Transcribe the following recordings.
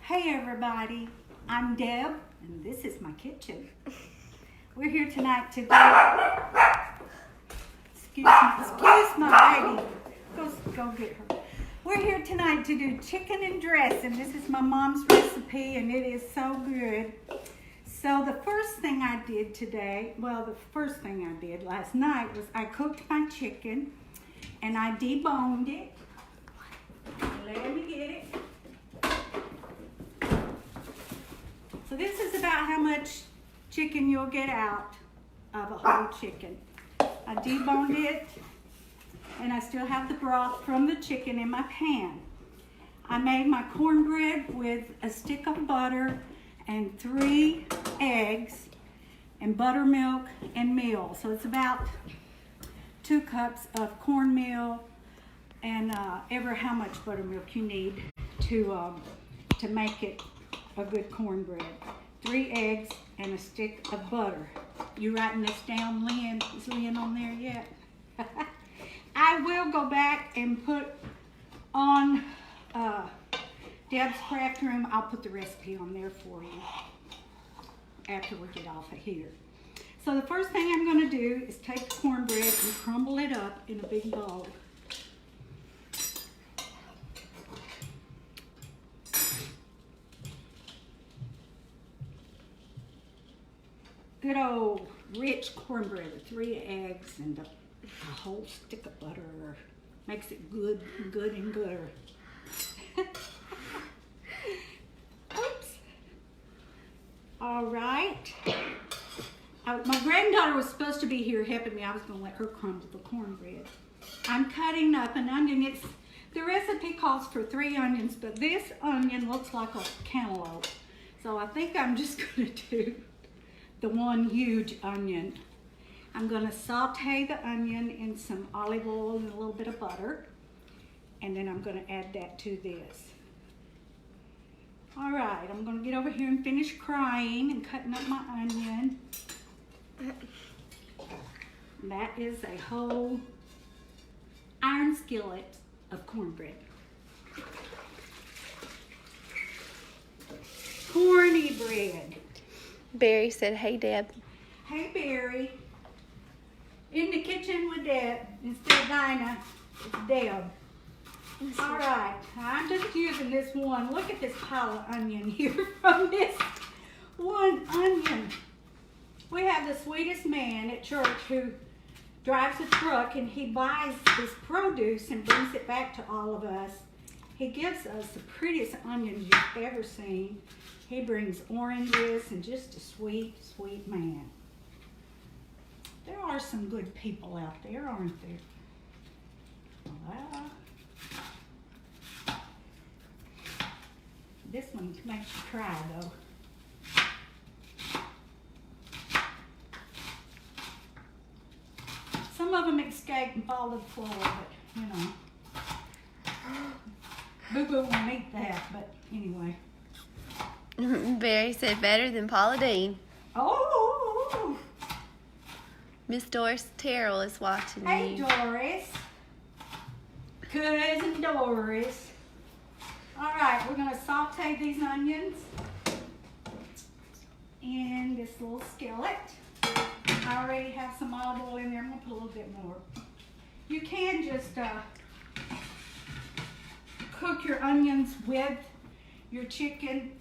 Hey everybody, I'm Deb, and this is my kitchen. We're here tonight to do, excuse my baby, go get her. We're here tonight to do chicken and dressing. This is my mom's recipe and it is so good. So the first thing I did today, the first thing I did last night was I cooked my chicken and I deboned it. Let me get it. So this is about how much chicken you'll get out of a whole chicken. I deboned it, and I still have the broth from the chicken in my pan. I made my cornbread with a stick of butter and 3 eggs and buttermilk and meal. So it's about 2 cups of cornmeal and ever how much buttermilk you need to make it a good cornbread. 3 eggs and a stick of butter. You writing this down, Lynn? Is Lynn on there yet? I will go back and put on Deb's Craft Room. I'll put the recipe on there for you after we get off of here. So the first thing I'm going to do is take the cornbread and crumble it up in a big bowl. Good old rich cornbread with 3 eggs and a whole stick of butter makes it good and gooder. Oops. All right. My granddaughter was supposed to be here helping me. I was going to let her crumble the cornbread. I'm cutting up an onion. The recipe calls for 3 onions, but this onion looks like a cantaloupe. So I think I'm just going to do the one huge onion. I'm going to saute the onion in some olive oil and a little bit of butter, and then I'm going to add that to this. All right, I'm going to get over here and finish crying and cutting up my onion. That is a whole iron skillet of cornbread. Corny bread. Barry said, "Hey, Deb." Hey, Barry. In the kitchen with Deb. Instead of Dinah, it's Deb. All right. I'm just using this one. Look at this pile of onion here from this one onion. We have the sweetest man at church who drives a truck, and he buys this produce and brings it back to all of us. He gives us the prettiest onions you've ever seen. He brings oranges and just a sweet, sweet man. There are some good people out there, aren't there? This one makes you cry, though. Some of them escape and fall to the floor, but, you know. Boo-Boo won't eat that, but anyway. Barry said, "Better than Paula Dean." Oh! Miss Doris Terrell is watching Hey, you. Doris. Cousin Doris. All right, we're going to saute these onions in this little skillet. I already have some olive oil in there. I'm going to put a little bit more. You can just cook your onions with your chicken,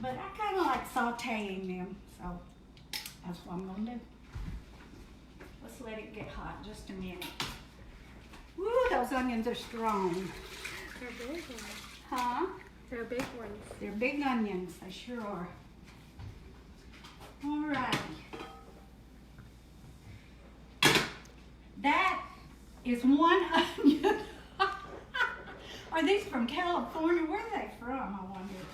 but I kind of like sauteing them, so that's what I'm going to do. Let's let it get hot just a minute. Woo, those onions are strong. They're big ones. Huh? They're big ones. They're big onions, they sure are. All right. That is 1 onion. Are these from California? Where are they from, I wonder?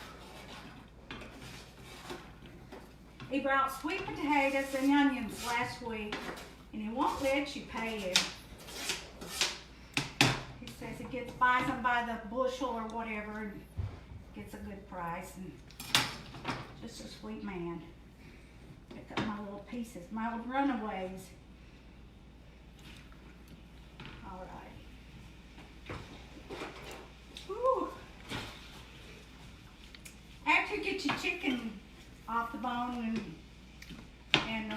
He brought sweet potatoes and onions last week, and he won't let you pay him. He says he buys them by the bushel or whatever, and gets a good price, and just a sweet man. Pick up my little pieces, my little runaways. All right. Whew. get your chicken off the bone and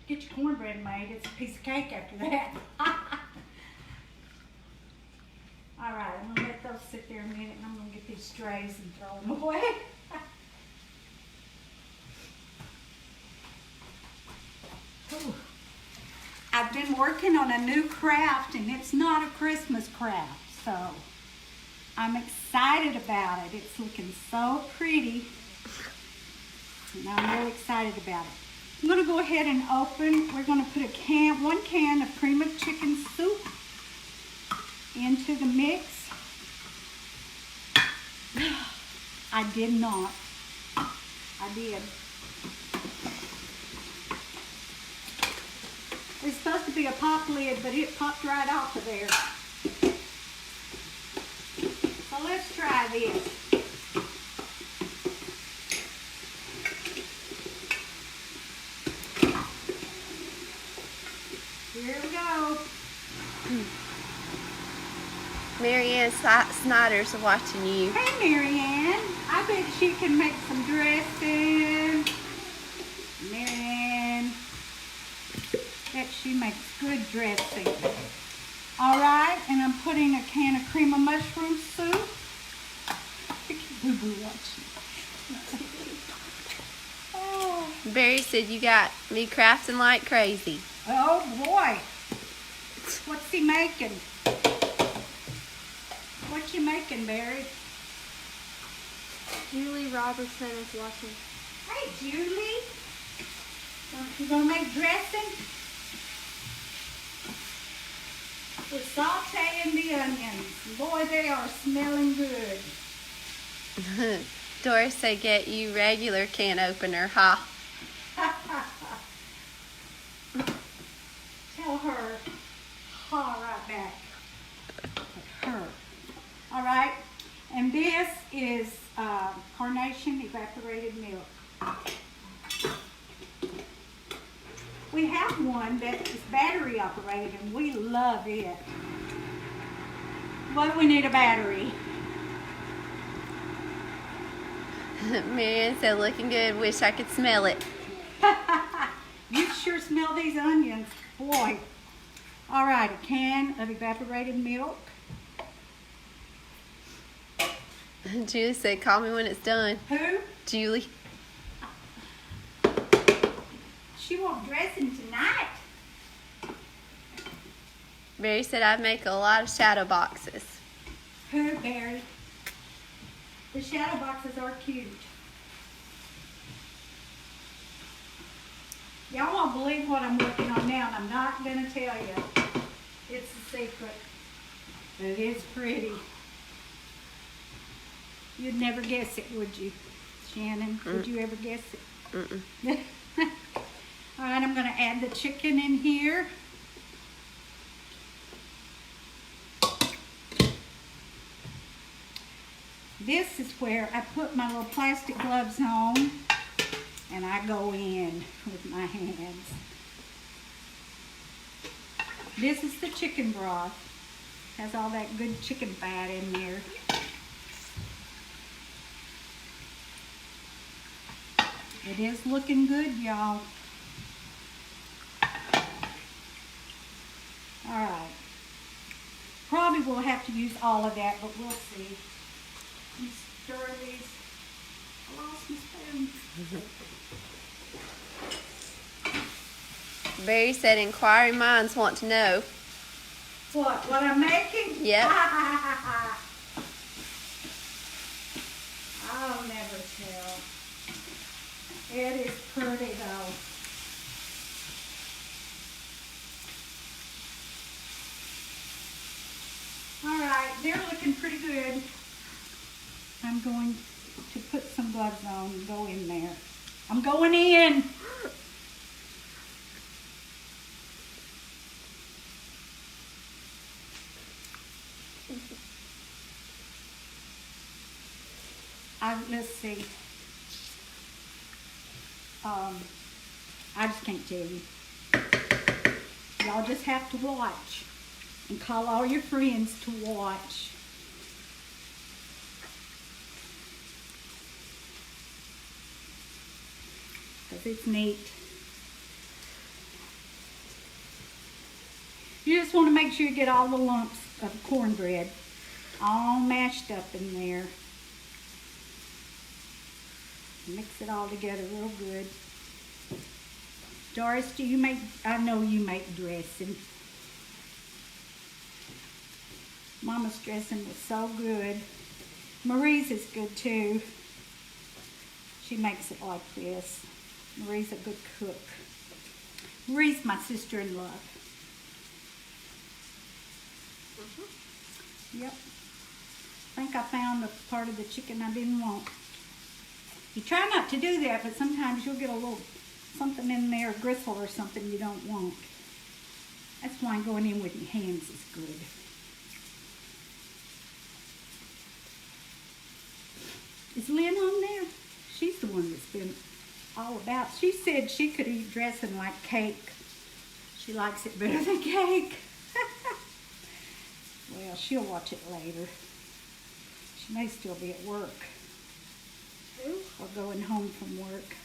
get your cornbread made. It's a piece of cake after that. All right, I'm gonna let those sit there a minute, and I'm gonna get these strays and throw them away. Ooh. I've been working on a new craft, and it's not a Christmas craft, so I'm excited about it. It's looking so pretty, and I'm really excited about it. I'm going to go ahead and open. We're going to put one can of cream of chicken soup into the mix. I did not. I did. It's supposed to be a pop lid, but it popped right off of there. So let's try this. Here we go. Marianne Snyder's watching you. Hey, Marianne. I bet she can make some dressing. Marianne. Bet she makes good dressing. All right, and I'm putting a can of cream of mushroom soup. Look at Boo-Boo watching. Oh. Barry said you got me crafting like crazy. Oh boy. What's he making? What you making, Barry? Julie Robertson is watching. Hey, Julie. You gonna make dressing? We're sauteing the onions. Boy, they are smelling good. Doris said get you regular can opener, ha. Tell her, ha, right back. Her. All right, and this is Carnation evaporated milk. We have one that is battery operated, and we love it. But we need a battery. Marianne said looking good, wish I could smell it. You sure smell these onions, boy. All right, a can of evaporated milk. Julie said call me when it's done. Who? Julie. She won't dressing tonight. Barry said I'd make a lot of shadow boxes. Who, Barry? The shadow boxes are cute. Y'all won't believe what I'm working on now, and I'm not going to tell you. It's a secret. But it is pretty. You'd never guess it, would you, Shannon? Would you ever guess it? Mm-mm. All right, I'm going to add the chicken in here. This is where I put my little plastic gloves on and I go in with my hands. This is the chicken broth. Has all that good chicken fat in there. It is looking good, y'all. All right. Probably we'll have to use all of that, but we'll see. Let me stir these. I lost my spoon. Barry said inquiring minds want to know. What I'm making? Yep. I'll never tell. It is pretty though. All right, they're looking pretty good. I'm going to put some gloves on and go in there. I'm going in. Let's see. I just can't tell you. Y'all just have to watch and call all your friends to watch. because it's neat. You just want to make sure you get all the lumps of cornbread all mashed up in there. Mix it all together real good. Doris, do you make, I know you make dressing. Mama's dressing was so good. Marie's is good too. She makes it like this. Marie's a good cook. Marie's my sister-in-law. Yep. I think I found the part of the chicken I didn't want. You try not to do that, but sometimes you'll get a little something in there, a gristle or something you don't want. That's why going in with your hands is good. Is Lynn on there? She's the one that's been all about. She said she could eat dressing like cake. She likes it better than cake. Well, she'll watch it later. She may still be at work or going home from work.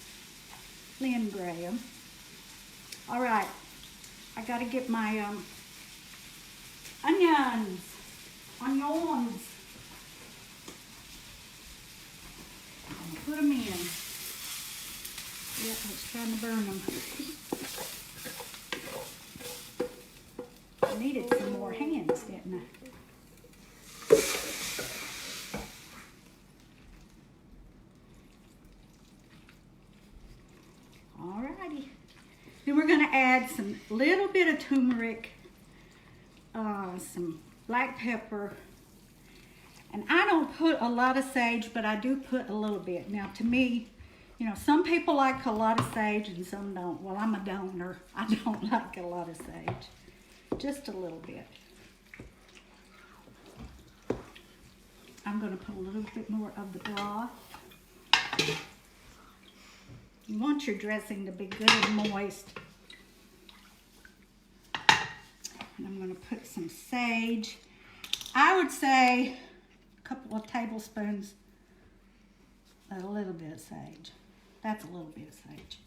Lynn Graham. All right, I got to get my onions. Put them in. Yep, it's trying to burn them. I needed some more hands, didn't I? Alrighty. Then we're going to add some little bit of turmeric, some black pepper, and I don't put a lot of sage, but I do put a little bit. Now, to me, you know, some people like a lot of sage and some don't. Well, I'm a donor. I don't like a lot of sage. Just a little bit. I'm going to put a little bit more of the broth. You want your dressing to be good and moist. And I'm going to put some sage. I would say a couple of tablespoons of a little bit of sage. That's a little bit of sage.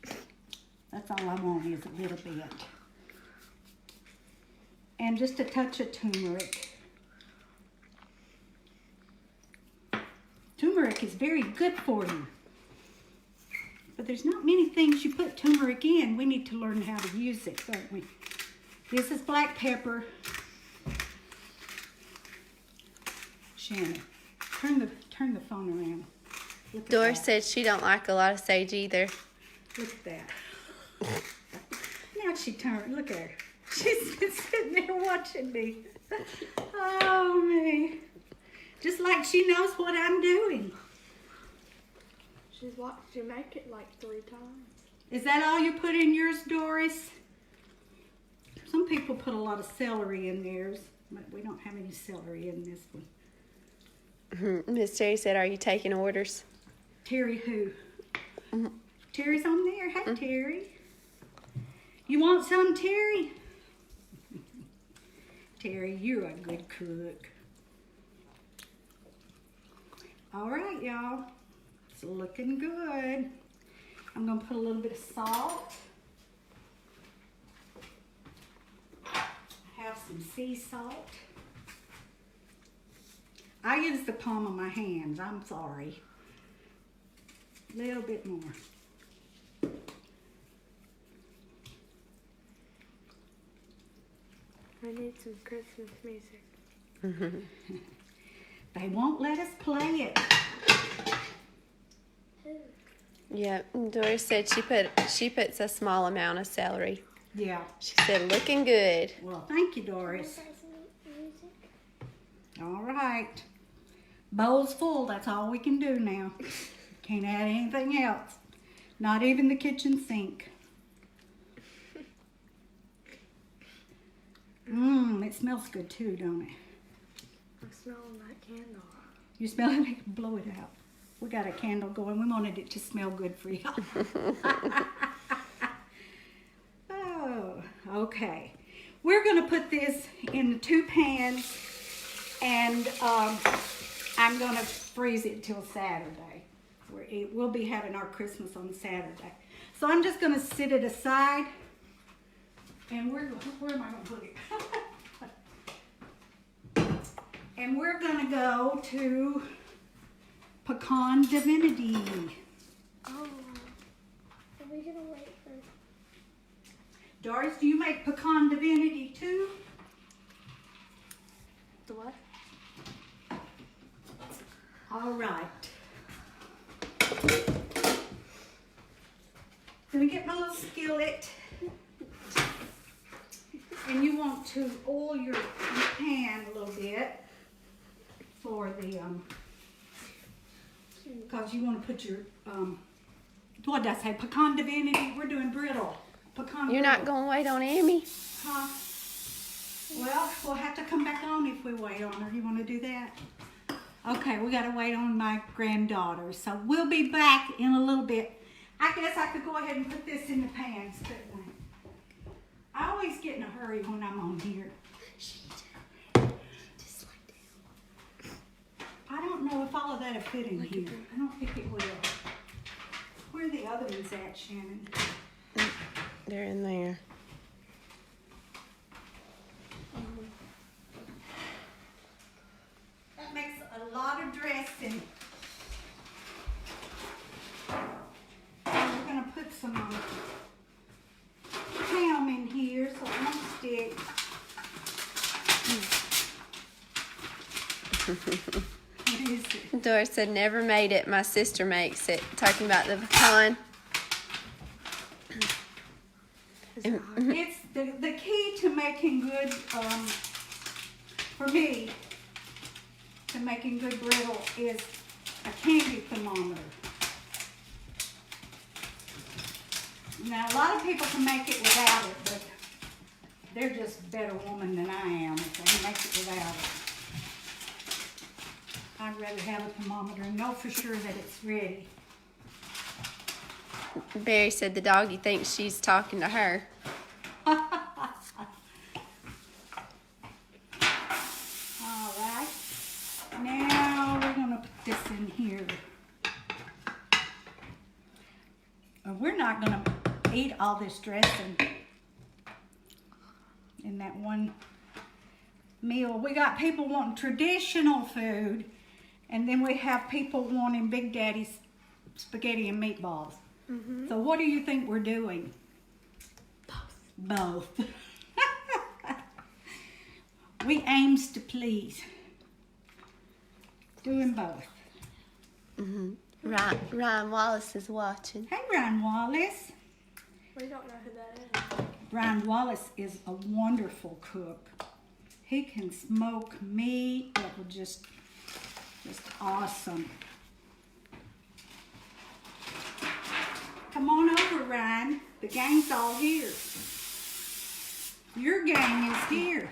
That's all I want is a little bit. And just a touch of turmeric. Turmeric is very good for you. But there's not many things you put turmeric in. We need to learn how to use it, don't we? This is black pepper. Shannon, turn the phone around. Doris said she don't like a lot of sage either. Look at that. Now she turned. Look at her. She's been sitting there watching me. Oh, me. Just like she knows what I'm doing. She's watched you make it like 3 times. Is that all you put in yours, Doris? Some people put a lot of celery in theirs, but we don't have any celery in this one. Miss Terry said, "Are you taking orders?" Terry who? Terry's on there. Hey, Terry. You want some, Terry? Terry, you're a good cook. All right, y'all. It's looking good. I'm going to put a little bit of salt. I have some sea salt. I use the palm of my hands. I'm sorry. A little bit more. I need some Christmas music. They won't let us play it. Yeah, Doris said she puts a small amount of celery. Yeah. She said, "Looking good." Well, thank you, Doris. All right. Bowl's full. That's all we can do now. Can't add anything else. Not even the kitchen sink. It smells good too, don't it? I'm smelling that candle. You smell it? Blow it out. We got a candle going. We wanted it to smell good for y'all. Oh, okay. We're going to put this in the 2 pans, and I'm going to freeze it till Saturday. We'll be having our Christmas on Saturday. So I'm just gonna sit it aside. And where am I gonna put it? And we're gonna go to Pecan Divinity. Oh. Are we gonna wait for? Doris, do you make Pecan Divinity too? The what? All right. Gonna get my little skillet. And you want to oil your pan a little bit for the, because you want to put your, what did I say, Pecan Divinity? We're doing brittle. Pecan You're not going to wait on Amy? Huh? Well, we'll have to come back on if we wait on her. You want to do that? Okay, we got to wait on my granddaughter. So we'll be back in a little bit. I guess I could go ahead and put this in the pans, couldn't I? I always get in a hurry when I'm on here. Just like that. I don't know if all of that will fit in here. I don't think it will. Where are the other ones at, Shannon? They're in there. That makes a lot of dressing. We're going to put some ham in here so it won't stick. What is it? Doris said, never made it. My sister makes it. Talking about the pecan. It's the key to making good, for me, to making good brittle is a candy thermometer. Now, a lot of people can make it without it, but they're just a better woman than I am if they make it without it. I'd rather have a thermometer and know for sure that it's ready. Barry said the doggy thinks she's talking to her. All right. Now we're going to put this in here. We're not going to eat all this dressing in that one meal. We got people wanting traditional food, and then we have people wanting Big Daddy's spaghetti and meatballs. Mm-hmm. So what do you think we're doing? Both. Both. We aims to please. Doing both. Mm-hmm. Ryan Wallace is watching. Hey, Ryan Wallace. We don't know who that is. Ryan Wallace is a wonderful cook. He can smoke meat that will just awesome. Come on over, Ryan. The gang's all here. Your gang is here.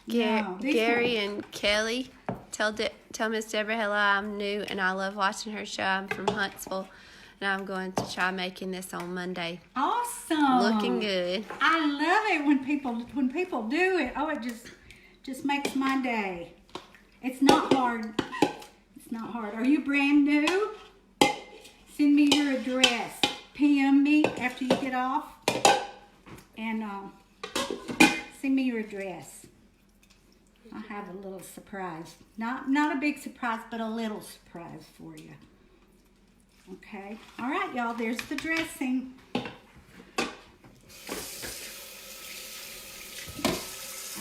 No, these Gary and Kelly, tell Miss Deborah hello. I'm new and I love watching her show. I'm from Huntsville, and I'm going to try making this on Monday. Awesome. Looking good. I love it when people do it. Oh, it just makes my day. It's not hard. It's not hard. Are you brand new? Send me your address. PM me after you get off, and send me your address. I have a little surprise. Not a big surprise, but a little surprise for you. Okay. All right, y'all. There's the dressing. And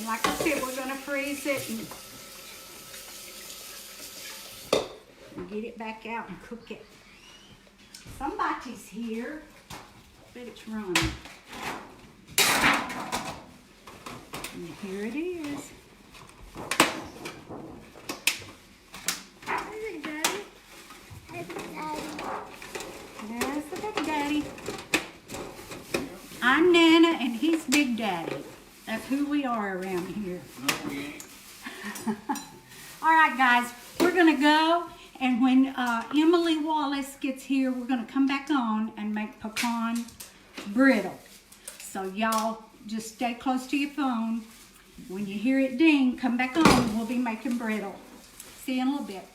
like I said, we're going to freeze it and get it back out and cook it. Somebody's here. Bet it's running. And here it is. Hey, Daddy. Hey, Daddy. There's the Big Daddy. I'm Nana and he's Big Daddy. That's who we are around here. No, we ain't. All right, guys, we're going to go. And when Emily Wallace gets here, we're going to come back on and make pecan brittle. So y'all just stay close to your phone. When you hear it ding, come back on. We'll be making brittle. See you in a little bit.